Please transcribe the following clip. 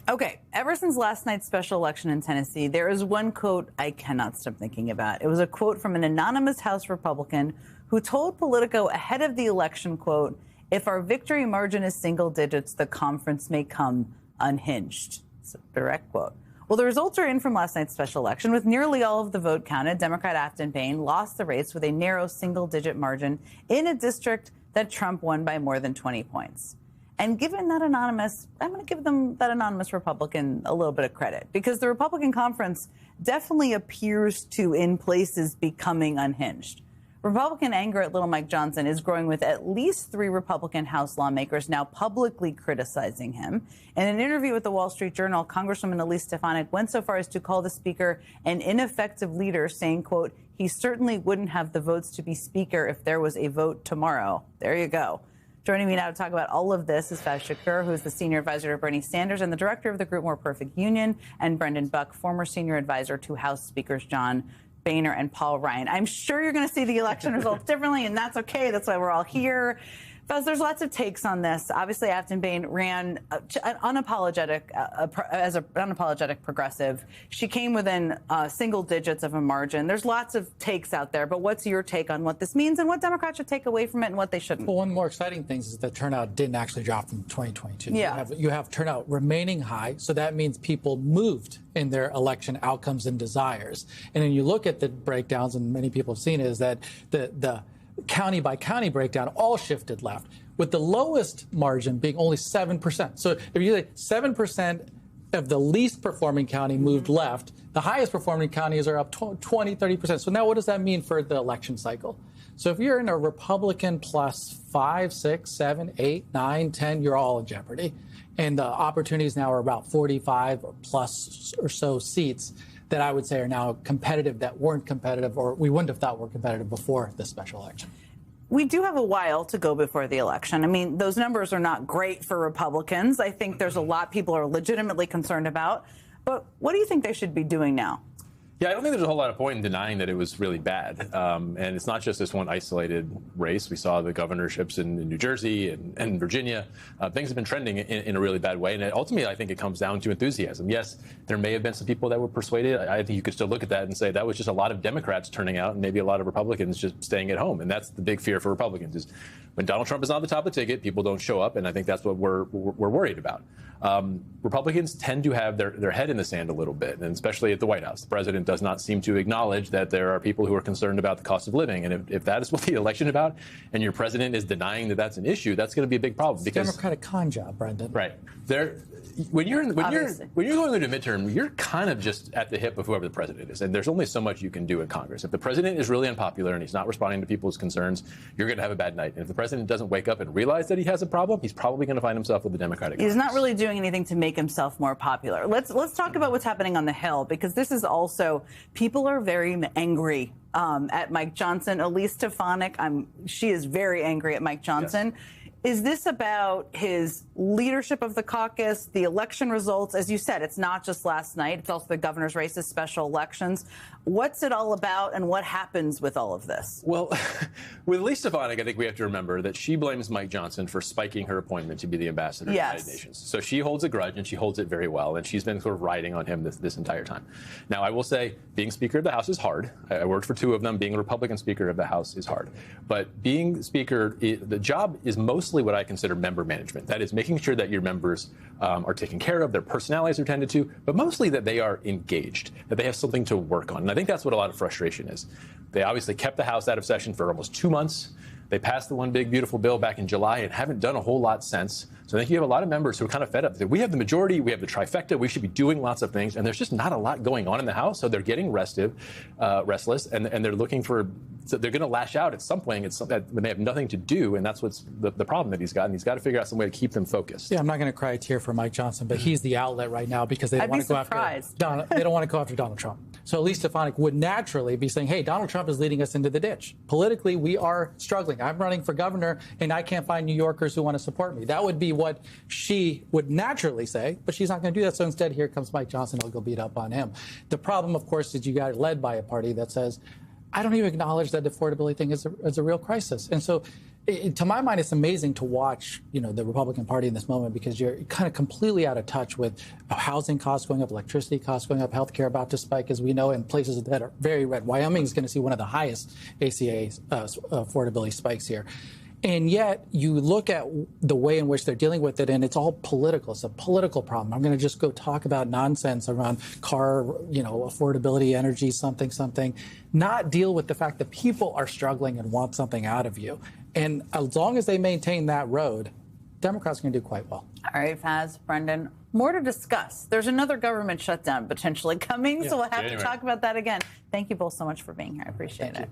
Okay, ever since last night's special election in Tennessee, there is one quote I cannot stop thinking about. It was a quote from an anonymous House Republican who told Politico ahead of the election, quote, "If our victory margin is single digits, the conference may come unhinged." It's a direct quote. Well, the results are in from last night's special election. With nearly all of the vote counted, Democrat Afton Bain lost the race with a narrow single-digit margin in a district that Trump won by more than 20 points. And given that anonymous, I'm going to give that anonymous Republican a little bit of credit, because the Republican conference definitely appears to, in places, becoming unhinged. Republican anger at Little Mike Johnson is growing, with at least 3 Republican House lawmakers now publicly criticizing him. In an interview with the Wall Street Journal, Congresswoman Elise Stefanik went so far as to call the speaker an ineffective leader, saying, quote, "He certainly wouldn't have the votes to be speaker if there was a vote tomorrow." There you go. Joining me now to talk about all of this is Faiz Shakir, who is the senior advisor to Bernie Sanders and the director of the group More Perfect Union, and Brendan Buck, former senior advisor to House Speakers John Boehner and Paul Ryan. I'm sure you're going to see the election results differently, and that's okay. That's why we're all here. Faiz, there's lots of takes on this. Obviously, Afton Bain ran as an unapologetic progressive. She came within single digits of a margin. There's lots of takes out there, but what's your take on what this means and what Democrats should take away from it and what they shouldn't? Well, one more exciting thing is that turnout didn't actually drop from 2022. Yeah. You have turnout remaining high, so that means people moved in their election outcomes and desires. And then you look at the breakdowns, and many people have seen it, is that the county by county breakdown all shifted left, with the lowest margin being only 7%. So if you say 7% of the least performing county moved left, the highest performing counties are up 20, 30%. So now what does that mean for the election cycle? So if you're in a Republican plus 5, 6, 7, 8, 9, 10, you're all in jeopardy. And the opportunities now are about 45 or plus or so seats that I would say are now competitive that weren't competitive, or we wouldn't have thought were competitive before this special election. We do have a while to go before the election. I mean, those numbers are not great for Republicans. I think there's a lot people are legitimately concerned about. But what do you think they should be doing now? Yeah, I don't think there's a whole lot of point in denying that it was really bad. And it's not just this one isolated race. We saw the governorships in New Jersey and Virginia. Things have been trending in a really bad way. And ultimately, I think it comes down to enthusiasm. Yes, there may have been some people that were persuaded. I think you could still look at that and say that was just a lot of Democrats turning out and maybe a lot of Republicans just staying at home. And that's the big fear for Republicans, is when Donald Trump is on the top of the ticket, people don't show up. And I think that's what we're worried about. Republicans tend to have their head in the sand a little bit, and especially at the White House. The president does not seem to acknowledge that there are people who are concerned about the cost of living. And if that is what the election is about, and your president is denying that that's an issue, that's going to be a big problem. It's a Democratic con job, Brendan. Right. When you're going into midterm, you're kind of just at the hip of whoever the president is. And there's only so much you can do in Congress. If the president is really unpopular and he's not responding to people's concerns, you're going to have a bad night. And if the president doesn't wake up and realize that he has a problem, he's probably going to find himself with the Democratic He's Congress. not really doing anything to make himself more popular. Let's talk about what's happening on the Hill, because this is also, people are very angry at Mike Johnson. Elise Stefanik, she is very angry at Mike Johnson. Yes. Is this about his leadership of the caucus, the election results? As you said, it's not just last night. It's also the governor's races, special elections. What's it all about, and what happens with all of this? Well, with Elise Stefanik, I think we have to remember that she blames Mike Johnson for spiking her appointment to be the ambassador to the United Nations. So she holds a grudge, and she holds it very well, and she's been sort of riding on him this entire time. Now, I will say, being Speaker of the House is hard. I worked for 2 of them. Being a Republican Speaker of the House is hard. But being Speaker, the job is mostly what I consider member management. That is making sure that your members are taken care of, their personalities are tended to, but mostly that they are engaged, that they have something to work on. And I think that's what a lot of frustration is. They obviously kept the House out of session for almost 2 months. They passed the one big, beautiful bill back in July and haven't done a whole lot since. So I think you have a lot of members who are kind of fed up. We have the majority, we have the trifecta, we should be doing lots of things, and there's just not a lot going on in the House. So they're getting restless, and they're looking for. So they're going to lash out at some point when they have nothing to do, and that's what's the problem that he's got. And he's got to figure out some way to keep them focused. Yeah, I'm not going to cry a tear for Mike Johnson, but he's the outlet right now because they don't want to go after they don't want to go after Donald Trump. So Elise Stefanik would naturally be saying, hey, Donald Trump is leading us into the ditch. Politically, we are struggling. I'm running for governor, and I can't find New Yorkers who want to support me. That would be what she would naturally say, but she's not going to do that. So instead, here comes Mike Johnson. He'll go beat up on him. The problem, of course, is you got led by a party that says, I don't even acknowledge that the affordability thing is a real crisis. And so to my mind, it's amazing to watch, the Republican Party in this moment, because you're kind of completely out of touch with housing costs going up, electricity costs going up, healthcare about to spike, as we know, in places that are very red. Wyoming is going to see one of the highest ACA affordability spikes here. And yet you look at the way in which they're dealing with it, and it's all political. It's a political problem. I'm going to just go talk about nonsense around car, affordability, energy, something, not deal with the fact that people are struggling and want something out of you. And as long as they maintain that road, Democrats are going to do quite well. All right, Faz, Brendan, more to discuss. There's another government shutdown potentially coming, so we'll have to talk about that again. Thank you both so much for being here. I appreciate it.